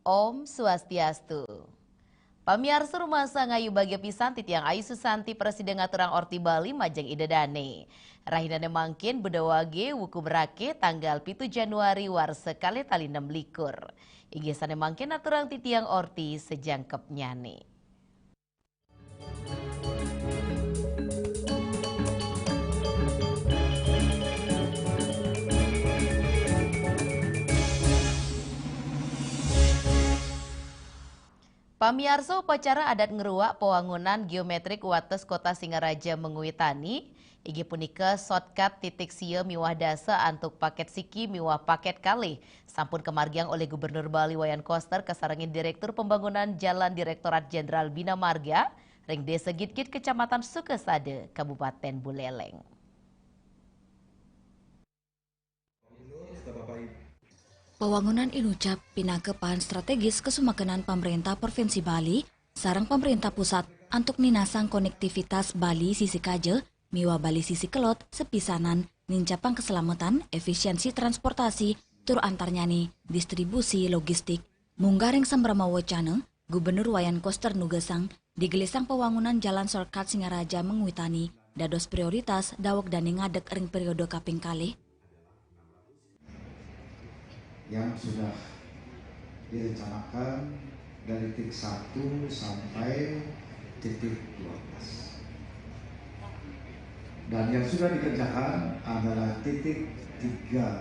Om Swastiastu. Pamiarsa rumasa ngayu bagia pisan titiang Ayu Susanti Presiden ngaturang Orti Bali Majeng Idedane. Rahinane mangkin bedawage wuku berake tanggal 7 Januari war sekali tali 6 likur. Igesane mangkin aturang titiang Orti sejangkep nyane. Pamiarsa upacara adat ngeruak pewangunan geometrik wates kota Singaraja menguitani, igi punika shortcut titik sia miwah dasa antuk paket siki miwah paket kalih, sampun kemargiang oleh Gubernur Bali Wayan Koster kesarengin Direktur Pembangunan Jalan Direktorat Jenderal Bina Marga, ring Desa Gitkit Kecamatan Sukesade, Kabupaten Buleleng. Pewangunan inucap pinakepan strategis kesumakenan pemerintah Provinsi Bali sareng pemerintah pusat untuk ninasang konektivitas Bali sisi kaje miwa Bali sisi kelot sepisanan nincapang keselamatan efisiensi transportasi tur antarnyani distribusi logistik munggaring sambrama wacana Gubernur Wayan Koster nugesang digelisang pewangunan jalan shortcut Singaraja menguitani dados prioritas dawak dani ngadek ring periode kaping kalih yang sudah direncanakan dari titik 1 sampai titik 12. Dan yang sudah dikerjakan adalah titik 3,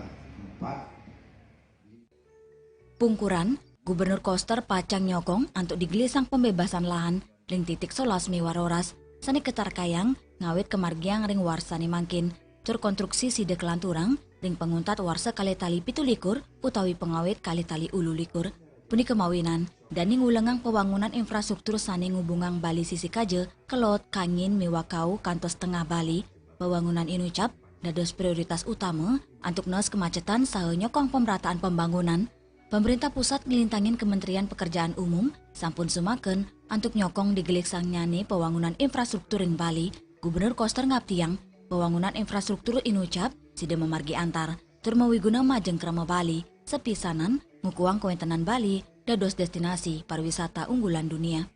4. Pungkuran, Gubernur Koster pacang nyokong untuk digelisang pembebasan lahan ring titik 11 miwaroras, sani ketar kayang ngawit kemargiang ring warsani mangkin, tur konstruksi side kelanturang, ring penguntat warsa kali tali 17 utawi pengawit kali tali 18 puni kemawinan dan ngulengang pewangunan infrastruktur sani ngubungang Bali sisi kaje kelot kangin miwakau kantos tengah Bali pewangunan inucap dados prioritas utama untuk nos kemacetan saha nyokong pemerataan pembangunan pemerintah pusat ngelintangin Kementerian Pekerjaan Umum sampun sumaken untuk nyokong digeliksang nyane pewangunan infrastruktur ring Bali Gubernur Koster ngaptiang pewangunan infrastruktur inucap sida memargi antar, tur mawiguna majeng krama Bali, sepisanan ngukuang kawentenan Bali, dados destinasi pariwisata unggulan dunia.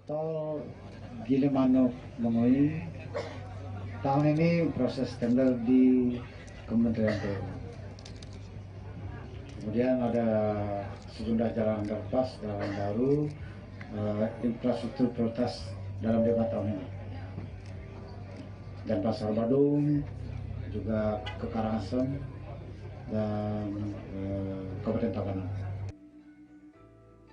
Tol Gilimanuk Lemoy, tahun ini proses tender di Kementerian PU. Kemudian ada sejumlah jalan underpass, jalan baru, infrastruktur prioritas dalam 5 tahun ini. Dan Pasar Badung, juga ke Karangasem dan Kabupaten Tabanan.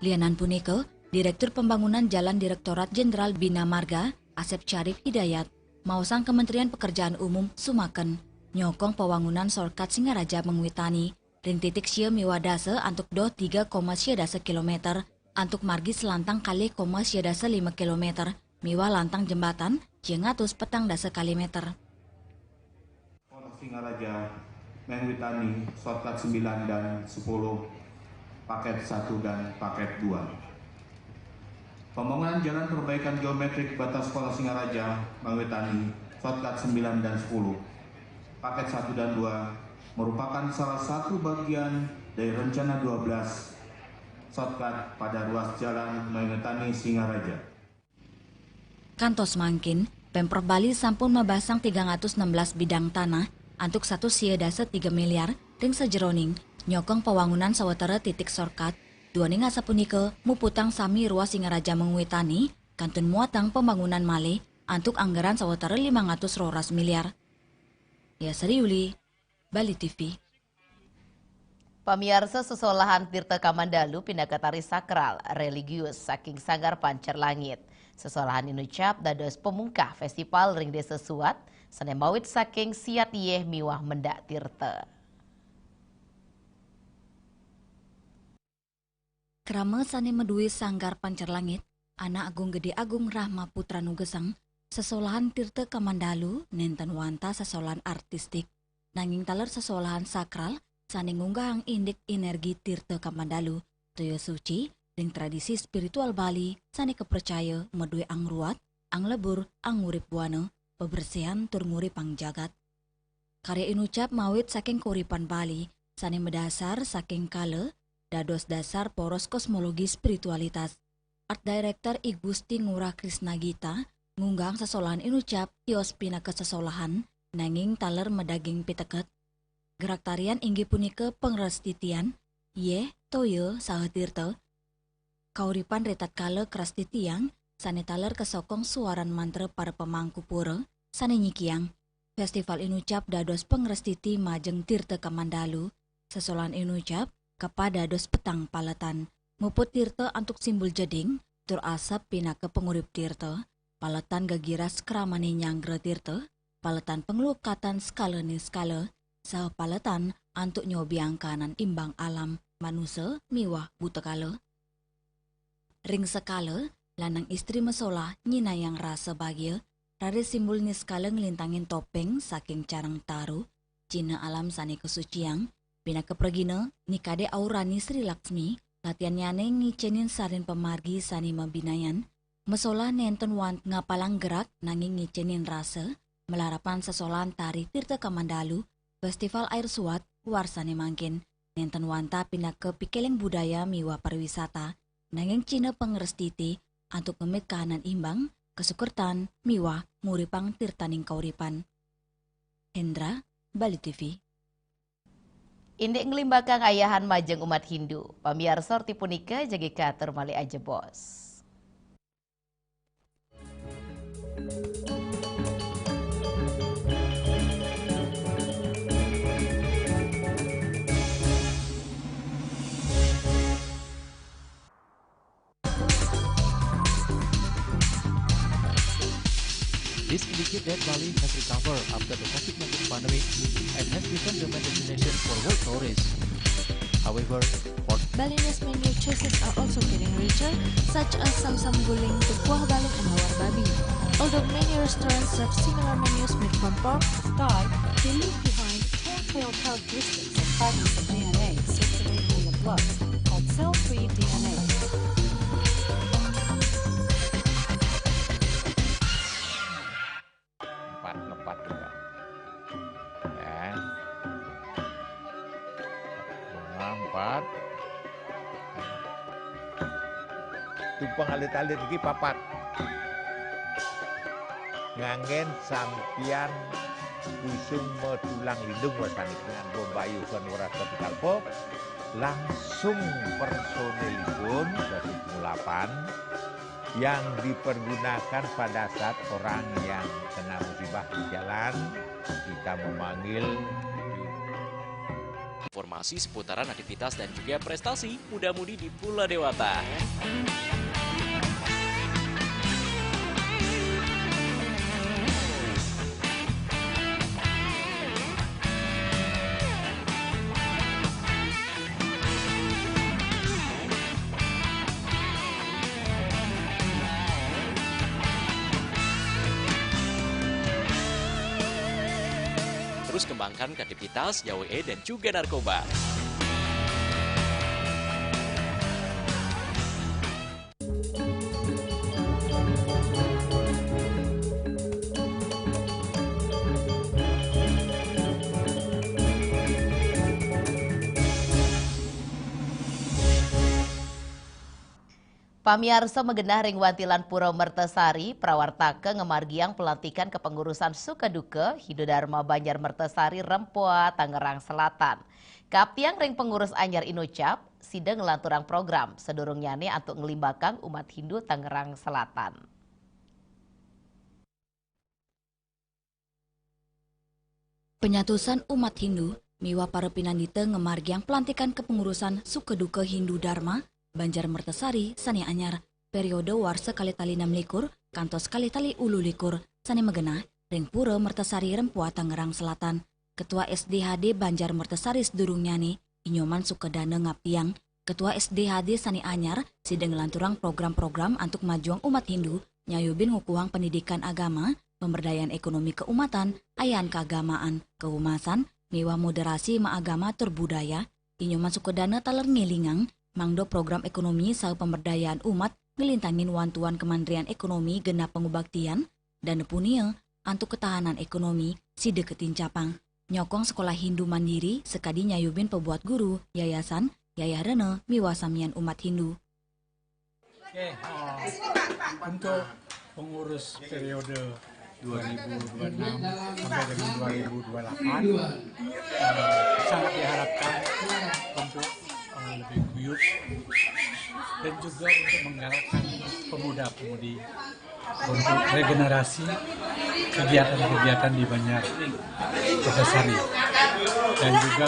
Lianan punike, Direktur Pembangunan Jalan Direktorat Jenderal Bina Marga, Asep Syarif Hidayat, mausang Kementerian Pekerjaan Umum sumaken, nyokong pewangunan shortcut Singaraja menguitani, ring titik sia miwadase antuk doh 3,7 km, antuk margi selantang kali 5 km, miwa lantang jembatan, jengatus petang dasa kalimeter. Singaraja menguitani shortcut 9 dan 10, paket 1 dan paket 2. Pembangunan jalan perbaikan geometrik batas kota Singaraja menguitani shortcut 9 dan 10, paket 1 dan 2 merupakan salah satu bagian dari rencana 12 shortcut pada ruas jalan menguitani Singaraja. Kantos mangkin, Pemprov Bali sampun mabasang 316 bidang tanah antuk 1 siedase 3 miliar ring sejeroning nyokong pewangunan sawetara titik shortcut duaning asapunike muputang sami ruas Singaraja menguitani kantun muatang pembangunan malih antuk anggaran sawetara 500 miliar. Ya Seriuli, Bali TV. Pamiarsa sesolahan Tirta Kamandalu pindah ke tari sakral religius saking Sanggar Pancer Langit. Sesolahan inucap dados pemungkah festival ring desa Suat sanemawit saking siat yeh miwah mendak Tirta. Krama sane medui Sanggar Pancer Langit, anak Agung Gede Agung Rahma Putra Nugesang, sesolahan Tirta Kamandalu nenten wanta sesolahan artistik, nanging taler sesolahan sakral sane ngunggahang indik energi Tirta Kamandalu, toyo suci, ring tradisi spiritual Bali sane kepercaya medui ang ruat, ang lebur, ang ngurip buana, pebersihan tur ngurip ang jagat. Karya inucap mawit saking kuripan Bali, sane medasar saking kale, dados dasar poros kosmologi spiritualitas. Art Director I Gusti Ngurah Krisnagita ngunggang sesolahan inucap tios pina kesesolahan nanging taler medaging piteket. Gerak tarian inggih punika pengrestitian, ye toyo saha tirta. Kauripan retat kala krastitiang, sane taler kesokong suaran mantra para pemangku pura, sane nyikiang. Festival inucap dados pengrestiti majeng tirta kamandalu, sesolahan inucap kepada dados petang paletan. Muput tirta antuk simbol jeding, tur asap pinaka pengurip tirta, paletan gagiras kramani nyanggra tirta, paletan penglukatan skala ni skala, saha paletan antuk nyobiang kanan imbang alam, manusia miwah buta kala. Ring sekala, lanang istri mesolah nyina yang rasa bahagia, rade simbol ni skala ngelintangin topeng saking carang taru, cina alam sani kesuciang, pinaka pergina nikade aurani Sri Laksmi, latihan nyane ngicenin sarin pemargi sani mabinayan, mesolah nenten want ngapalang gerak nanging ngicenin rasa, melarapan sesolahan tari Tirta Kamandalu, Festival Air Suat, warsane mangkin, nenten wanta pindah ke pikeleng budaya miwa pariwisata, nanging Cina pengerestiti, antuk ngemit kahanan imbang, kesukertan, miwa, nguripang tirtaning kauripan. Hendra, Bali TV. Indek ngelimbakang ayahan majeng umat Hindu. Pamiarsa ti punika jagi katur mali aja bos. This indicates that Bali has recovered after the COVID-19 pandemic and has become the main destination for world tourists. However, Balinese menu choices are also getting richer, such as samsam guling, tukuah balik, and lawar babi. Although many restaurants serve similar menus made from pork, Guide, they leave behind telltale characteristics of fragments of DNA circulating in the blood, called cell-free DNA. Ngepat juga ya, empat tumpang alit-alit lagi papat ngangen sampian kusung metulang lindung wasanik dengan bombayu kanura kapital pop langsung personelipun 108 yang dipergunakan pada saat orang yang kena musibah di jalan, kita memanggil. Informasi seputaran aktivitas dan juga prestasi muda-mudi di Pulau Dewata. Terus kembangkan kreativitas, YWE, dan juga narkoba. Pamiarsa megenah ring wantilan Pura Mertesari, prawartake ngemargiang pelantikan kepengurusan Sukaduke, Hidodharma Banjar Mertesari, Rempoa, Tangerang Selatan. Kaptiang ring pengurus anyar inucap, sidang ngelanturang program, sedurung nyane untuk ngelimbakang umat Hindu Tangerang Selatan. Penyatusan umat Hindu, miwa para pinandita ngemargiang pelantikan kepengurusan Sukaduke Hindu Dharma, Banjar Mertesari, Sani Anyar, periode warsa kali tali 6 likur, kantos kali tali ulu likur, Sani Megenah, ring Pura Mertesari Rempoa Tangerang Selatan, Ketua SDHD Banjar Mertesari sedurung nyani, Inyoman Sukedana Ngaptiang, Ketua SDHD Sani Anyar, sidang lanturang program-program untuk majuang umat Hindu, nyayubin ngukuhang pendidikan agama, pemberdayaan ekonomi keumatan, ayaan keagamaan, keumasan, miwa moderasi maagama terbudaya, Inyoman Sukedana taler ngilingang, mangdo program ekonomi saha pemberdayaan umat ngelintangin wantuan Kementerian Ekonomi genap pengubaktian dan punia antuk ketahanan ekonomi side ketincapang nyokong sekolah Hindu mandiri sekadi nyayubin pebuat guru yayasan Yayah Rene miwa samian umat Hindu. Oke, untuk pengurus periode 2026 sampai dengan 2028 sangat diharapkan untuk lebih guyup dan juga untuk menggalakkan pemuda-pemudi untuk regenerasi kegiatan-kegiatan di Banjar Purwosari. Dan juga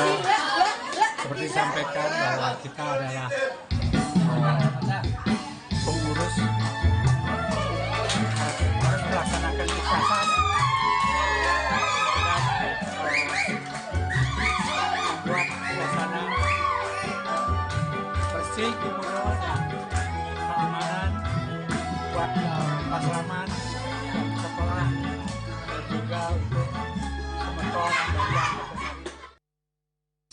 seperti disampaikan bahwa kita adalah pengurus harus melaksanakan kekuasaan dan membuat suasana bersih di Puro dan keamanan buat paslaman sekolah dan juga untuk teman-teman Banjar.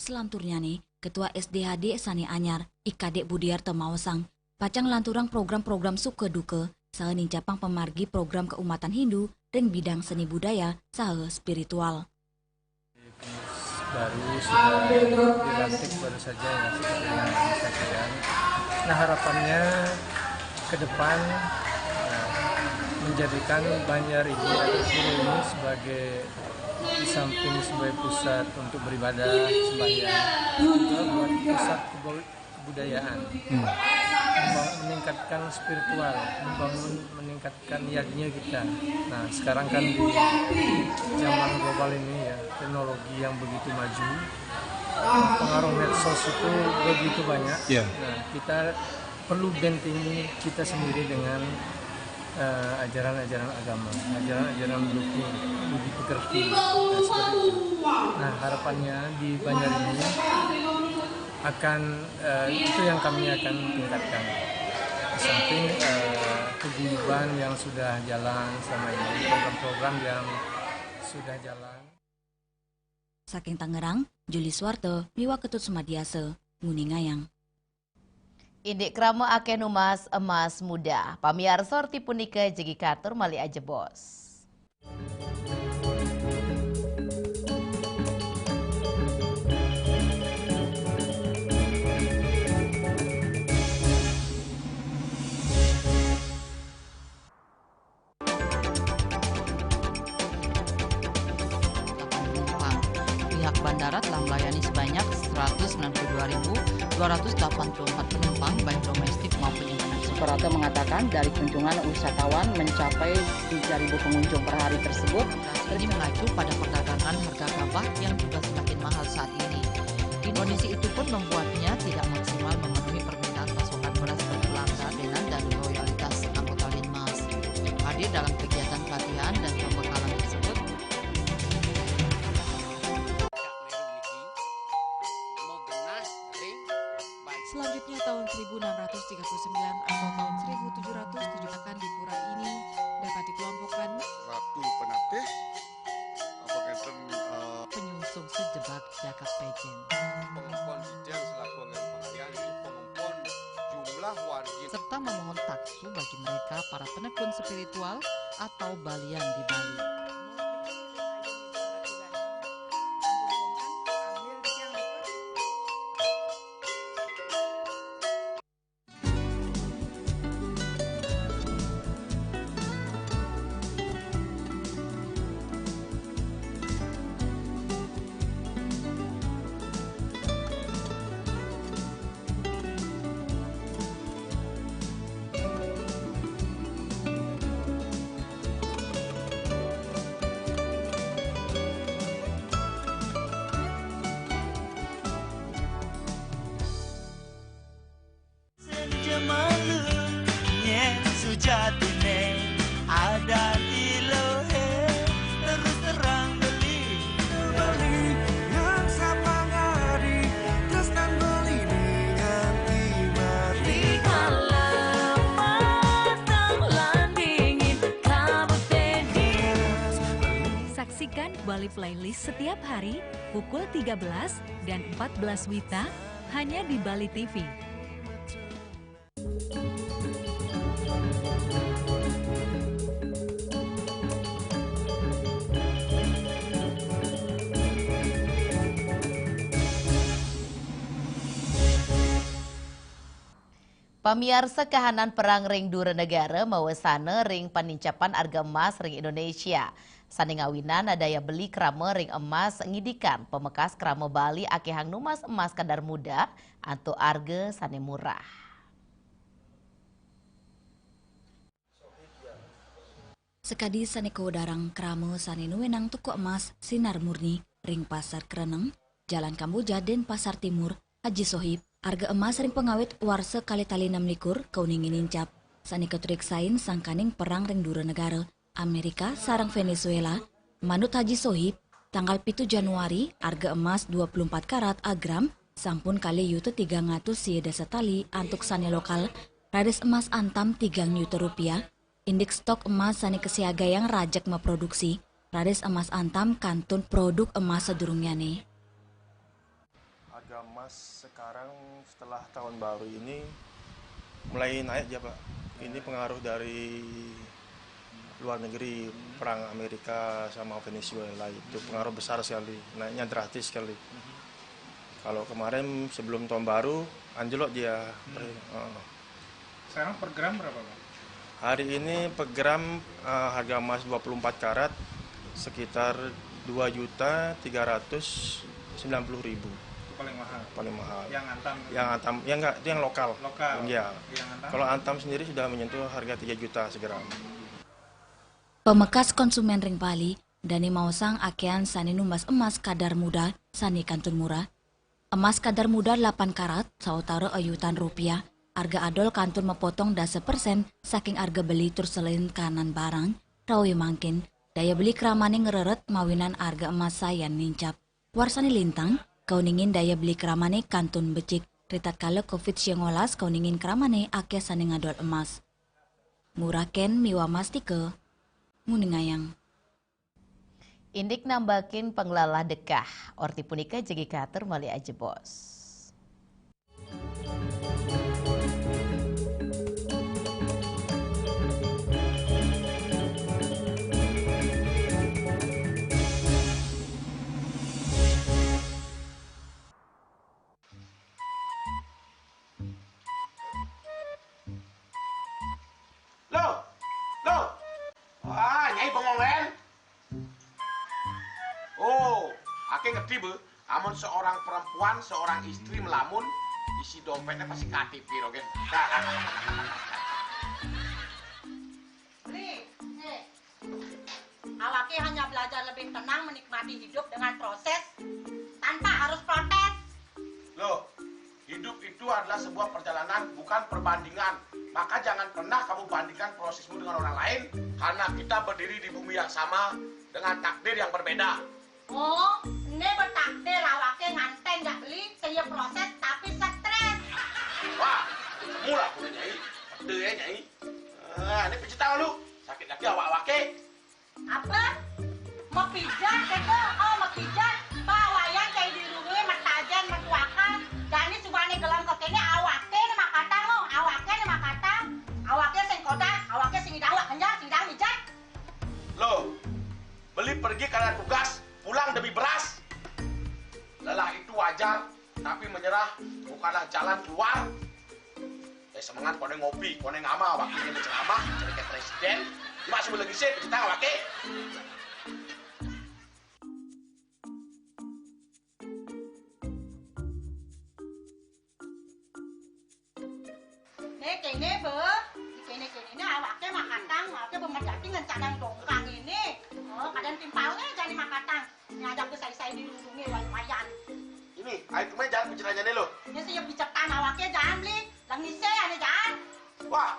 Selanturnya nih, Ketua SDHD Sani Anyar, IKD Budiarto Maosang, pacang lanturang program-program suke duke, saha nincapang pemargi program keumatan Hindu dan bidang seni budaya saha spiritual. Baru sudah dilantik baru saja ya, seperti yang disampaikan. Nah, harapannya ke depan menjadikan Banjar ini atau Puro ini sebagai di samping sebagai pusat untuk beribadah sembahyang, juga buat pusat kebudayaan, meningkatkan spiritual, meningkatkan yajnya kita. Nah, sekarang kan di zaman global ini ya, teknologi yang begitu maju, pengaruh medsos itu begitu banyak. Nah, kita perlu bentengi kita sendiri dengan ajaran-ajaran agama, ajaran-ajaran budi pekerti, seperti itu. Nah, harapannya di Banjar ini akan itu yang kami akan tingkatkan. Di samping keguyuban yang sudah jalan selama ini, program-program yang sudah jalan. Saking Tangerang, Juli Swarto, miwa Ketut Sumadiase, Nguningayang. Indik krama ake numas emas muda. Pamiar sorti punika jegi katur mali aja bos. Pihak bandara telah melayani sebanyak 192.284 penumpang baik domestik maupun internasional. Operator mengatakan dari kunjungan wisatawan mencapai 3.000 pengunjung per hari tersebut. Ini mengacu pada perdagangan harga gabah yang juga semakin mahal saat ini. Kondisi itu pun membuatnya tidak maksimal memenuhi permintaan pasokan beras ke pelanggan dan loyalitas anggota Linmas. Hadir dalam kegiatan pelatihan dan pembekalan tersebut, selanjutnya tahun 1639 atau tahun 1707 akan di pura ini dapat dikelompokkan Ratu Penatih, penyungsung sejebak jagat pejen. Pengumpul Dijen selaku anggaran pengalian pengumpul jumlah warga serta memohon taksu bagi mereka para penekun spiritual atau balian di Bali. Saksikan Bali Playlist setiap hari pukul 13 dan 14 WITA hanya di Bali TV. Pamiarsa kahanan perang ring dura negara mawasana ring panincapan harga emas ring Indonesia. Sani ngawinan daya beli krama ring emas ngidikan pemekas krama Bali akehang numas emas kadar muda antu harga sani murah. Sekadi sani darang krama sani nuwenang tuku emas sinar murni ring pasar Kreneng, Jalan Kamboja dan Pasar Timur, Haji Sohib. Harga emas ring pengawet warsa kali tali 6 kauningin incap. Sani keturiksain sangkaning perang ring dura negara Amerika sarang Venezuela. Manut Haji Sohib, tanggal 7 Januari harga emas 24 karat agram sampun kali yutu 300 sieda setali antuk sani lokal. Rades emas antam 3 juta rupiah. Indeks stok emas sani kesiaga yang rajak memproduksi. Rades emas antam kantun produk emas sedurungnya nih. Harga emas sekarang setelah tahun baru ini mulai naik ya Pak. Ini pengaruh dari luar negeri, perang Amerika sama Venezuela itu pengaruh besar sekali, naiknya drastis sekali. Kalau kemarin sebelum tahun baru anjlok dia. Sekarang per gram berapa Pak? Hari ini per gram harga emas 24 karat sekitar 2.390.000. Paling mahal. Paling mahal. Yang antam. Yang antam, ya enggak, itu yang lokal. Lokal. Ya. Yang antam. Kalau antam sendiri sudah menyentuh harga 3 juta segram. Pemekas konsumen ring Bali, Dani Mausang akean sani numbas emas kadar muda, sani kantun murah. Emas kadar muda 8 karat, sautara ayutan rupiah. Harga adol kantun mepotong 10% saking harga beli turselain kanan barang. Rawi mangkin, daya beli keramane ngereret mawinan harga emas sayan nincap. Warsani lintang, kauningin daya beli keramane kantun becik. Ritat kala COVID-19 kauningin keramane ake sani ngadol emas. Murah ken miwa mastike, muningayang. Indik nambakin penglalah dekah, orti punika jegi kater mali aja bos. Ngerti be, amun seorang perempuan, seorang istri melamun, isi dompetnya pasti KTP, Rogen. Nih, awaknya hanya belajar lebih tenang menikmati hidup dengan proses tanpa harus protes. Loh, hidup itu adalah sebuah perjalanan, bukan perbandingan. Maka jangan pernah kamu bandingkan prosesmu dengan orang lain, karena kita berdiri di bumi yang sama dengan takdir yang berbeda. Oh, ini bertakdir awaknya nganten gak beli, saya proses tapi stres. Wah, mula aku Nyai, pede ya Nyai. Ini pijit tangan lu, sakit lagi awak-awaknya. Apa? Mau pijat, keko? Oh, mau pijat. Bawayan kayak dirungi, metajan, metuakan. Dan ini subahnya gelang kokenya awaknya nih makata lo, awaknya nih makata. Awaknya sing kodak, awaknya sing idawak, kenjang, sing idawak mijat. Loh, beli pergi karena tugas, pulang demi beras. Lelah itu wajar, tapi menyerah bukanlah jalan keluar. Semangat kone ngopi, kone ngama, wakilnya berceramah, jadi presiden. Masih lagi sih, kita ngawake. Kene be, kene ini awaknya makatang, awaknya bermedati dengan cadang dongkang ini. Oh, kadang timpalnya jadi makatang. Ngajak ke saya dilindungi lumayan. Ini, ayo kemana jangan bicaranya nih lo. Ini saya bicarkan awaknya jangan beli, langi saya ane jangan. Wah,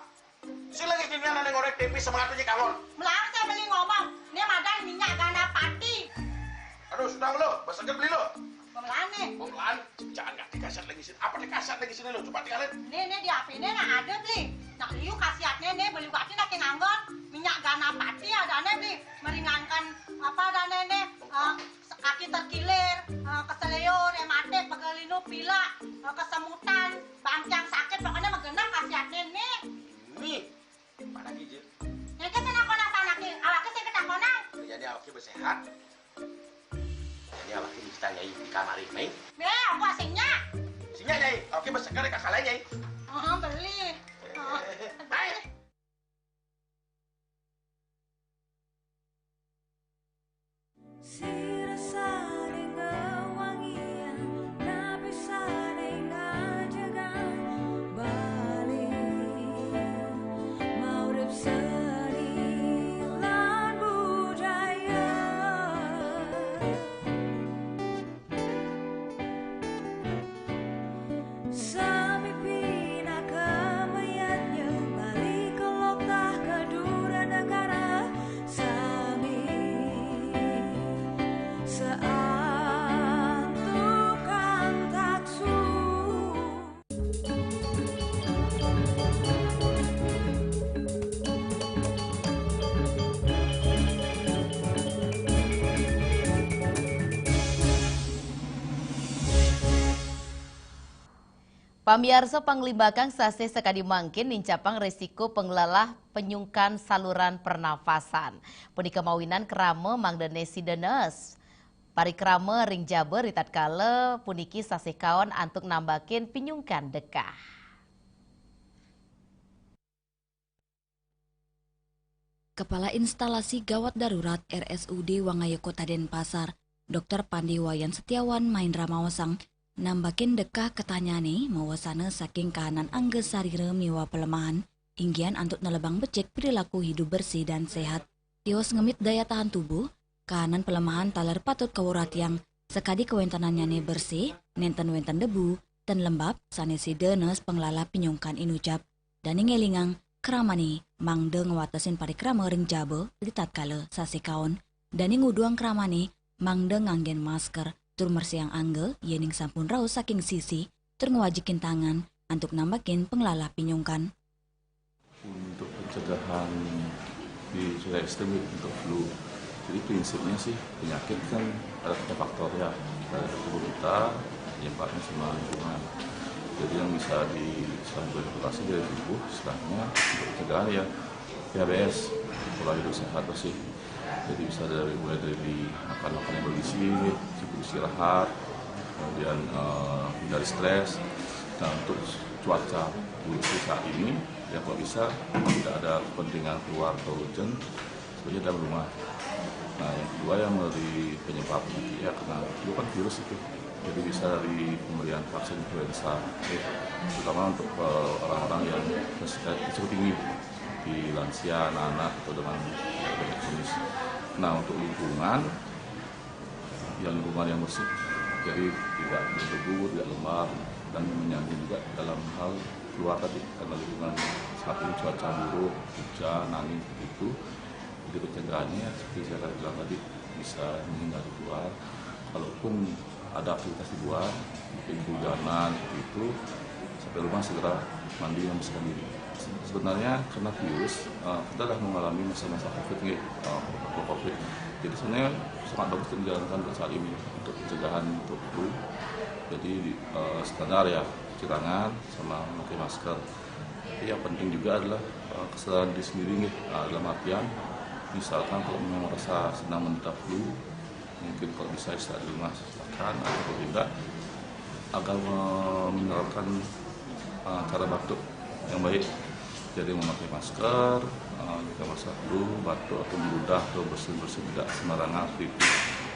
si lagi dunia nane ngorek TV semangat aja kangon. Melarang saya beli ngomong, ini madan minyak gana pati. Aduh, sudah lo, basahnya beli lo. Pemelane. Pemelan, jangan nggak dikasat lagi sini. Apa dikasat lagi sini lo? Coba tinggalin. Ini di HP ini nak ada beli. Nak liu khasiatnya nih beli waktu nak nganggon minyak gana pati ada nih beli meringankan apa dan ini kaki terkilir, keseleyor, emate, pegelinu, pila, kesemutan, bangkang sakit pokoknya menggenap khasiatnya nih. Nih, mana gijil? Yang kesana konang panaki, awaknya saya ketang konang. Jadi awaknya bersehat. Ini awaknya kita Nyai di kamar ini. Aku asingnya. Sinya Nyai, awaknya bersegar kakak lain Nyai. Beli. Pamiarsa Panglimbakang sase sekadi mangkin nincapang resiko pengelalah penyungkan saluran pernafasan. Punika mawinan kerama mangdenesi denes. Parikrama ring Jaber ritat kala puniki sase kawan antuk nambakin penyungkan dekah. Kepala Instalasi Gawat Darurat RSUD Wangaya Kota Denpasar, Dr. Pandi Wayan Setiawan Maindra Mawasang, nambakin dekah ketanyane mawasana saking kahanan angge sarire miwa pelemahan, inggian antuk nelebang becek perilaku hidup bersih dan sehat. Tios ngemit daya tahan tubuh, kahanan pelemahan taler patut kawurat yang sekadi kewentanannya bersih, nenten wenten debu, dan lembab, sanesi denes pengelala pinyungkan inucap, dan ngelingang keramani mangde ngewatasin parikrama ring Jabe di tatkala sasi kaon, dan nguduang keramani mangde nganggen masker, tur mersiang angge, yening sampun raus saking sisi, tur ngewajikin tangan, untuk nambakin pengelala pinyungkan. Untuk pencegahan di cuaca ekstrim untuk flu, jadi prinsipnya sih penyakit kan ada tiga faktor ya, ada tubuh kita, penyebabnya sama lingkungan. Jadi yang bisa disalurasi dari tubuh, istilahnya untuk pencegahan ya PHBS, pola hidup sehat bersih. Jadi bisa mulai dari makan yang bergizi, cukup istirahat, kemudian hindari stres. Nah untuk cuaca kondisi saat ini, ya kalau bisa tidak ada kepentingan keluar atau hujan, sebenarnya dalam rumah. Nah yang kedua yang dari penyebab ya karena itu kan virus itu, jadi bisa dari pemberian vaksin influenza, terutama untuk orang-orang yang risiko tinggi di lansia, anak-anak atau dengan diabetes kronis. Nah untuk lingkungan yang bersih, jadi tidak berdebu, tidak lembab, dan menyangkut juga dalam hal keluar tadi karena lingkungan saat ini cuaca buruk, hujan, angin itu. Jadi pencegahannya seperti saya bilang tadi bisa menghindari keluar. Kalaupun ada aktivitas di luar, mungkin hujanan itu sampai rumah segera mandi dan bersihkan diri. Sebenarnya karena virus kita sudah mengalami masa-masa COVID. Jadi sebenarnya sangat bagus dijalankan untuk saat ini untuk pencegahan untuk flu. Jadi standar ya cuci tangan sama memakai masker. Tapi yang penting juga adalah kesadaran diri sendiri dalam artian misalkan kalau memang merasa sedang menderita flu, mungkin kalau bisa istirahat di rumah silakan, atau tidak agar menerapkan cara batuk yang baik. Jadi memakai masker, jika masa flu, batuk atau meludah atau bersin-bersin tidak sembarangan seperti itu.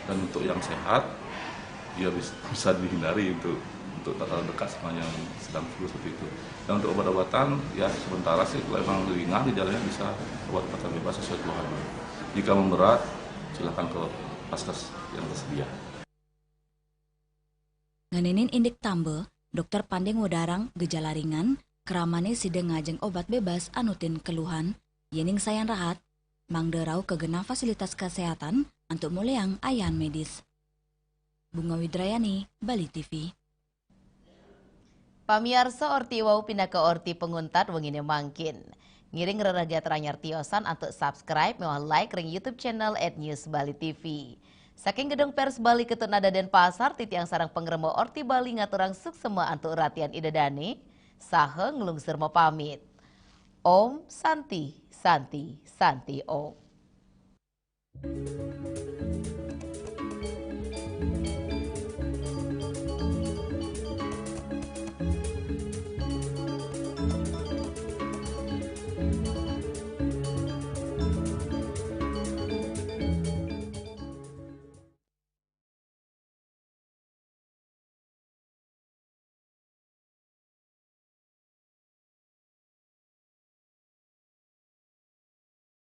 Dan untuk yang sehat, dia bisa dihindari untuk tatap dekat sama yang sedang flu seperti itu. Dan untuk obat-obatan, ya sementara sih kalau memang ringan gejalanya bisa obat-obatan bebas sesuai keluhan. Jika memberat, silakan ke paskes yang tersedia. Nganinin indik tambe, Dokter Pandeng Wodarang gejala ringan, keramane sideng ngajeng obat bebas anutin keluhan, yening sayan rahat, mangderau kegenah fasilitas kesehatan untuk muleang ayahan medis. Bunga Widrayani, Bali TV. Pamiarsa orti wau pindah ke orti penguntat wengine mangkin. Ngiring reraga teranyar tiosan untuk subscribe, mewah like ring YouTube channel @newsbali.tv. Saking gedung pers Bali Ketun Nada Denpasar, titiang sarang pengremo orti Bali ngaturang suksema antuk ratian idedani, sahe ngelungsir mau pamit. Om Santi, Santi, Santi Om.